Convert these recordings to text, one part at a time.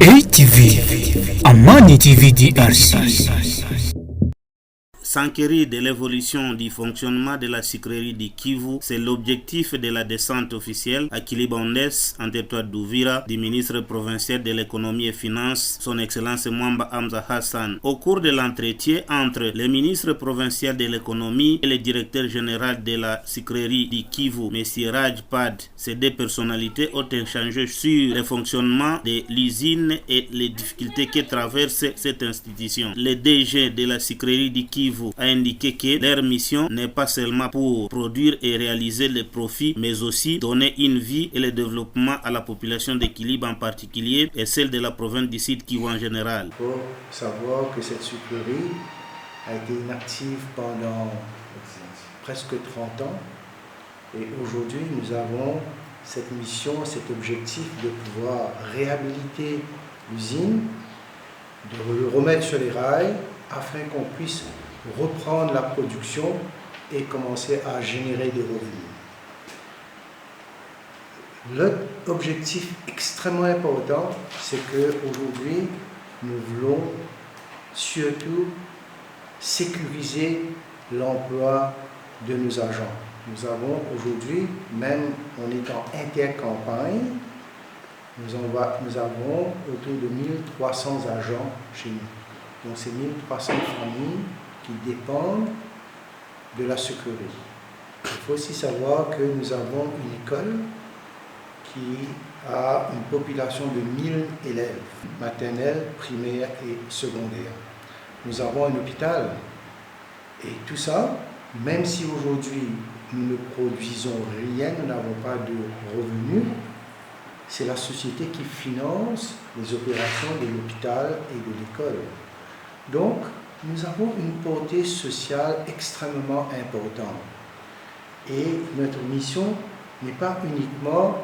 ATV, Amani TV DRC. S'enquérir de l'évolution du fonctionnement de la sucrerie du Kivu, c'est l'objectif de la descente officielle à Kilibondes, en territoire d'Ouvira, du ministre provincial de l'économie et finances, son excellence Mwamba Hamza Hassan. Au cours de l'entretien entre le ministre provincial de l'économie et le directeur général de la sucrerie du Kivu, M. Raj Pad, ces deux personnalités ont échangé sur le fonctionnement de l'usine et les difficultés que traverse cette institution. Le DG de la sucrerie du Kivu a indiqué que leur mission n'est pas seulement pour produire et réaliser les profits, mais aussi donner une vie et le développement à la population d'Équilibre en particulier et celle de la province du Sud Kivu en général. Il faut savoir que cette sucrerie a été inactive pendant presque 30 ans et aujourd'hui nous avons cette mission, cet objectif de pouvoir réhabiliter l'usine, de le remettre sur les rails afin qu'on puisse reprendre la production et commencer à générer des revenus. L'objectif extrêmement important, c'est qu'aujourd'hui, nous voulons surtout sécuriser l'emploi de nos agents. Nous avons aujourd'hui, même en étant intercampagne, nous avons autour de 1300 agents chez nous. Donc c'est 1300 familles qui dépendent de la sucrerie. Il faut aussi savoir que nous avons une école qui a une population de 1000 élèves, maternelle, primaire et secondaire. Nous avons un hôpital et tout ça, même si aujourd'hui nous ne produisons rien, nous n'avons pas de revenus, c'est la société qui finance les opérations de l'hôpital et de l'école. Donc, nous avons une portée sociale extrêmement importante. Et notre mission n'est pas uniquement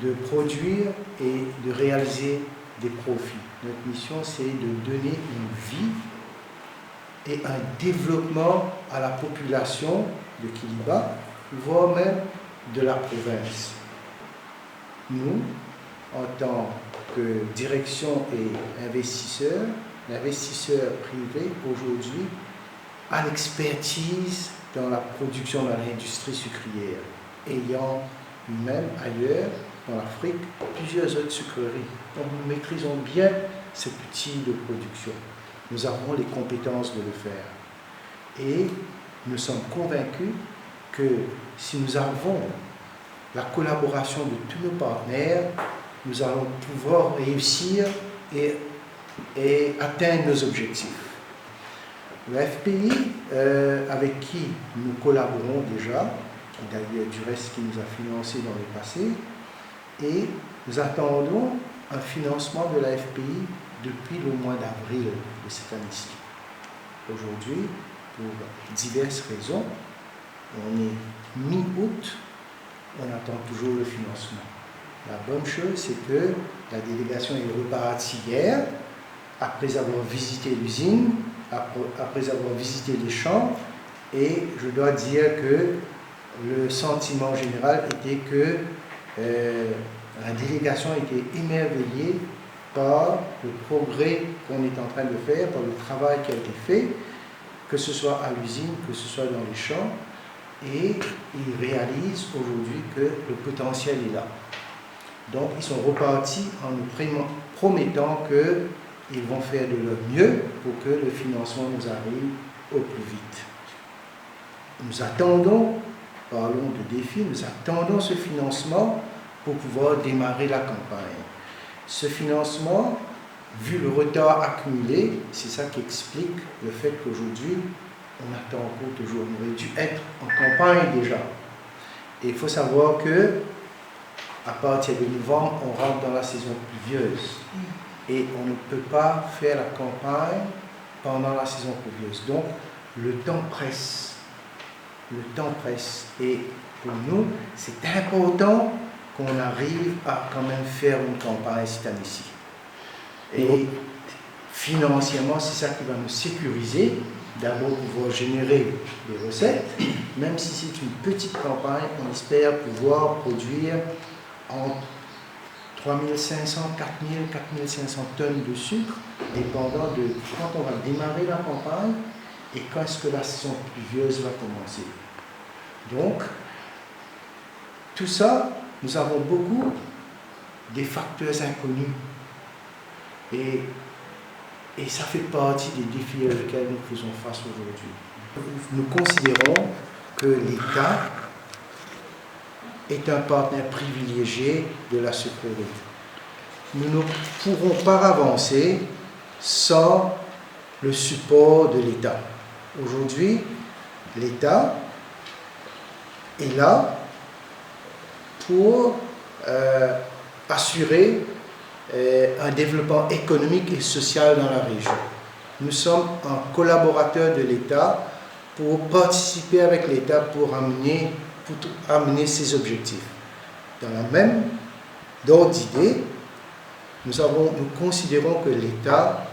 de produire et de réaliser des profits. Notre mission, c'est de donner une vie et un développement à la population de Kiliba, voire même de la province. Nous, en tant que direction et investisseurs, l'investisseur privé aujourd'hui a l'expertise dans la production de l'industrie sucrière, ayant lui-même ailleurs, dans l'Afrique, plusieurs autres sucreries. Donc nous maîtrisons bien cet outil de production. Nous avons les compétences de le faire. Et nous sommes convaincus que si nous avons la collaboration de tous nos partenaires, nous allons pouvoir réussir et atteindre nos objectifs. Le FPI, avec qui nous collaborons déjà, d'ailleurs du reste qui nous a financé dans le passé, et nous attendons un financement de la FPI depuis le mois d'avril de cette année-ci. Aujourd'hui, pour diverses raisons, on est mi-août, on attend toujours le financement. La bonne chose, c'est que la délégation est repartie hier, après avoir visité l'usine, après avoir visité les champs, et je dois dire que le sentiment général était que la délégation était émerveillée par le progrès qu'on est en train de faire, par le travail qui a été fait, que ce soit à l'usine, que ce soit dans les champs, et ils réalisent aujourd'hui que le potentiel est là. Donc ils sont repartis en nous promettant qu'ils vont faire de leur mieux pour que le financement nous arrive au plus vite. Nous attendons, parlons de défis, nous attendons ce financement pour pouvoir démarrer la campagne. Ce financement, vu le retard accumulé, c'est ça qui explique le fait qu'aujourd'hui, on attend encore toujours. On aurait dû être en campagne déjà. Et il faut savoir que à partir de novembre, on rentre dans la saison pluvieuse. Et on ne peut pas faire la campagne pendant la saison pluvieuse. Donc, le temps presse. Le temps presse. Et pour nous, c'est important qu'on arrive à quand même faire une campagne cette année-ci. Et financièrement, c'est ça qui va nous sécuriser. D'abord, pouvoir générer des recettes. Même si c'est une petite campagne, on espère pouvoir produire entre 3500, 4000, 4500 tonnes de sucre, dépendant de quand on va démarrer la campagne et quand est-ce que la saison pluvieuse va commencer. Donc, tout ça, nous avons beaucoup des facteurs inconnus. Et ça fait partie des défis auxquels nous faisons face aujourd'hui. Nous considérons que l'État est un partenaire privilégié de la sucrerie. Nous ne pourrons pas avancer sans le support de l'État. Aujourd'hui, l'État est là pour assurer un développement économique et social dans la région. Nous sommes un collaborateur de l'État pour participer avec l'État pour amener ses objectifs. Dans la même ordre d'idée, nous considérons que l'État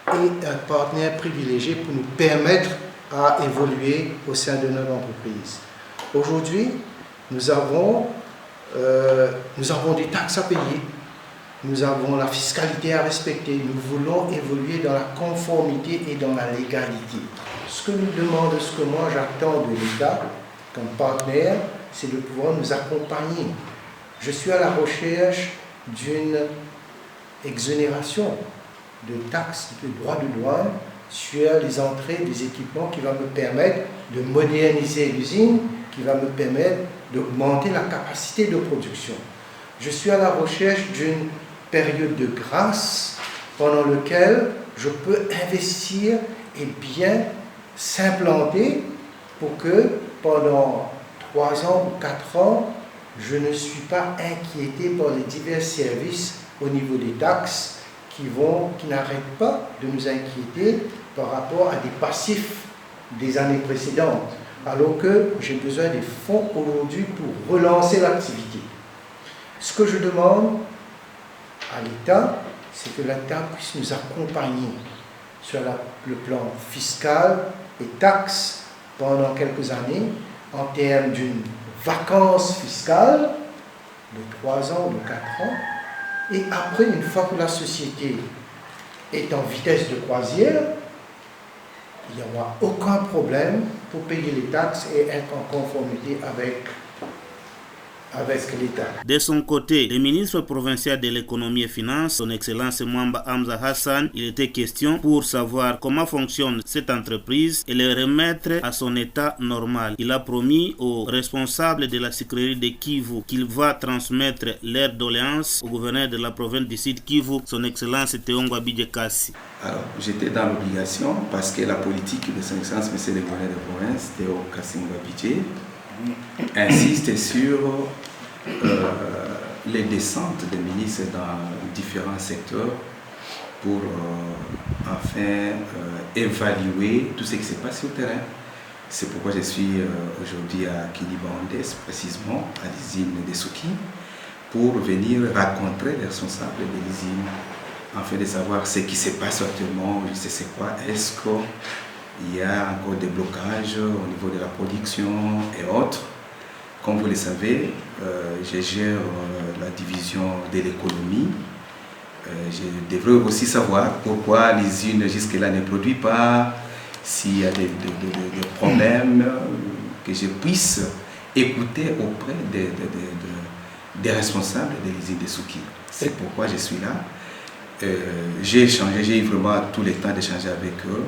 est un partenaire privilégié pour nous permettre à évoluer au sein de notre entreprise. Aujourd'hui, nous avons des taxes à payer, nous avons la fiscalité à respecter, nous voulons évoluer dans la conformité et dans la légalité. Ce que nous demandons, ce que moi j'attends de l'État comme partenaire, c'est de pouvoir nous accompagner. Je suis à la recherche d'une exonération de taxes, de droits de douane sur les entrées des équipements qui va me permettre de moderniser l'usine, qui va me permettre d'augmenter la capacité de production. Je suis à la recherche d'une période de grâce pendant laquelle je peux investir et bien s'implanter pour que pendant 3 ans ou 4 ans, je ne suis pas inquiété par les divers services au niveau des taxes qui n'arrêtent pas de nous inquiéter par rapport à des passifs des années précédentes, alors que j'ai besoin des fonds aujourd'hui pour relancer l'activité. Ce que je demande à l'État, c'est que l'État puisse nous accompagner sur le plan fiscal et taxes pendant quelques années en termes d'une vacance fiscale de 3 ans ou de 4 ans. Et après, une fois que la société est en vitesse de croisière, il n'y aura aucun problème pour payer les taxes et être en conformité avec l'État. De son côté, le ministre provincial de l'économie et finances, son Excellence Mwamba Hamza Hassan, il était question pour savoir comment fonctionne cette entreprise et le remettre à son état normal. Il a promis aux responsables de la sucrerie de Kivu qu'il va transmettre leurs doléances au gouverneur de la province du Sud Kivu, son Excellence Théongo Abidje Kassi. Alors, j'étais dans l'obligation parce que la politique de son Excellence M. le gouverneur de province, Théo Kassi Abidje, insiste sur les descentes des ministres dans différents secteurs pour enfin évaluer tout ce qui se passe sur le terrain. C'est pourquoi je suis aujourd'hui à Kiliba-Ondès, précisément à l'usine de Souki, pour venir rencontrer les responsables de l'usine afin de savoir ce qui se passe actuellement, je sais c'est quoi, est-ce qu'il y a encore des blocages au niveau de la production et autres. Comme vous le savez, je gère la division de l'économie. Je devrais aussi savoir pourquoi l'usine jusque-là ne produit pas, s'il y a des problèmes, que je puisse écouter auprès des responsables de l'usine de Souki. C'est pourquoi je suis là. J'ai échangé, j'ai eu vraiment tout le temps d'échanger avec eux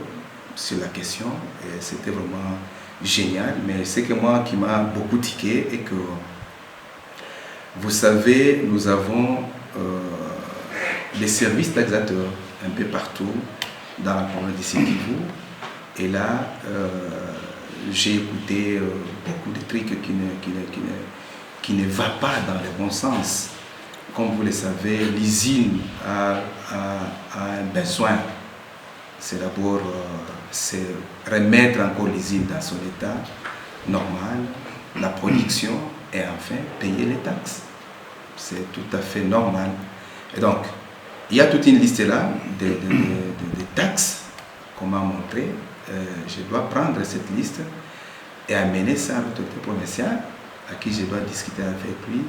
sur la question. Et c'était vraiment génial, mais c'est que moi qui m'a beaucoup tiqué et que, vous savez, nous avons des services taxateurs un peu partout dans la province du Sud Kivu. Et là, j'ai écouté beaucoup de trucs qui ne vont pas dans le bon sens. Comme vous le savez, l'usine a un besoin. C'est d'abord remettre encore l'usine dans son état normal, la production et enfin payer les taxes. C'est tout à fait normal. Et donc, il y a toute une liste là de taxes qu'on m'a montré. Je dois prendre cette liste et amener ça à l'autorité provinciale à qui je dois discuter avec lui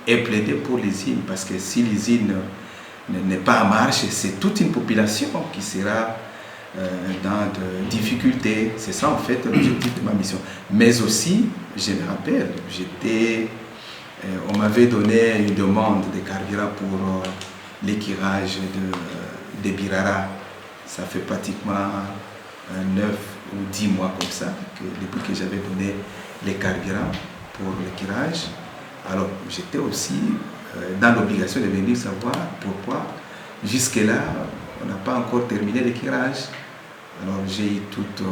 et plaider pour l'usine, parce que si l'usine n'est pas en marche, c'est toute une population qui sera dans de difficultés. C'est ça en fait l'objectif de ma mission. Mais aussi, je me rappelle, on m'avait donné une demande de carburant pour l'équirage de Birara. Ça fait pratiquement 9 ou 10 mois comme ça, depuis que j'avais donné les carburants pour l'équirage. Alors j'étais aussi dans l'obligation de venir savoir pourquoi jusque-là on n'a pas encore terminé l'équirage. Alors j'ai eu toutes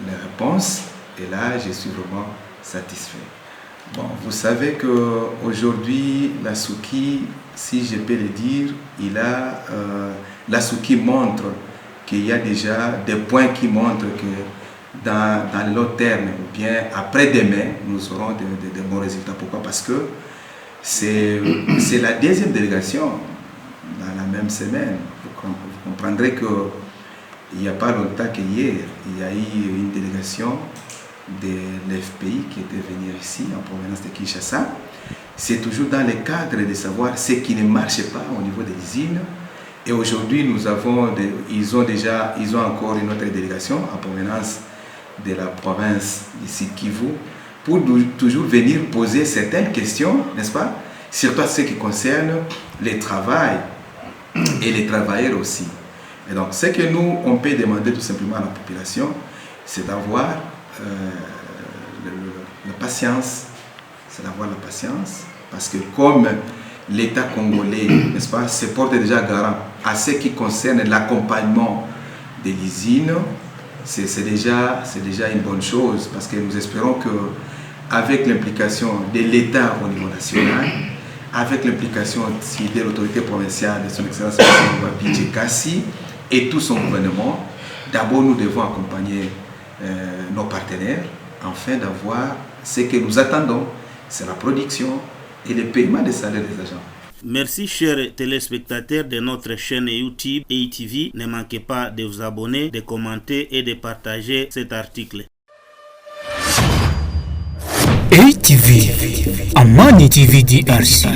les réponses et là je suis vraiment satisfait. Bon, vous savez qu'aujourd'hui la Souki, si je peux le dire, la Souki montre qu'il y a déjà des points qui montrent que dans le long terme ou bien après-demain, nous aurons de bons résultats. Pourquoi? Parce que c'est la deuxième délégation dans la même semaine. Vous comprendrez qu'il n'y a pas longtemps qu'hier, il y a eu une délégation de l'FPI qui était venue ici en provenance de Kinshasa. C'est toujours dans le cadre de savoir ce qui ne marche pas au niveau de l'usine. Et aujourd'hui, ils ont encore une autre délégation en provenance de la province du Sud Kivu pour toujours venir poser certaines questions, n'est-ce pas? Surtout ce qui concerne le travail et les travailleurs aussi. Et donc, ce que nous, on peut demander tout simplement à la population, c'est d'avoir la patience. C'est d'avoir la patience, parce que comme l'État congolais, n'est-ce pas, se porte déjà garant à ce qui concerne l'accompagnement de l'usine, c'est déjà une bonne chose, parce que nous espérons qu'avec l'implication de l'État au niveau national, avec l'implication de l'autorité provinciale, de son Excellence Wapi Kassi et tout son gouvernement, d'abord nous devons accompagner nos partenaires afin d'avoir ce que nous attendons, c'est la production et le paiement des salaires des agents. Merci chers téléspectateurs de notre chaîne YouTube ATV. Ne manquez pas de vous abonner, de commenter et de partager cet article. ATV, Amani TV DRC.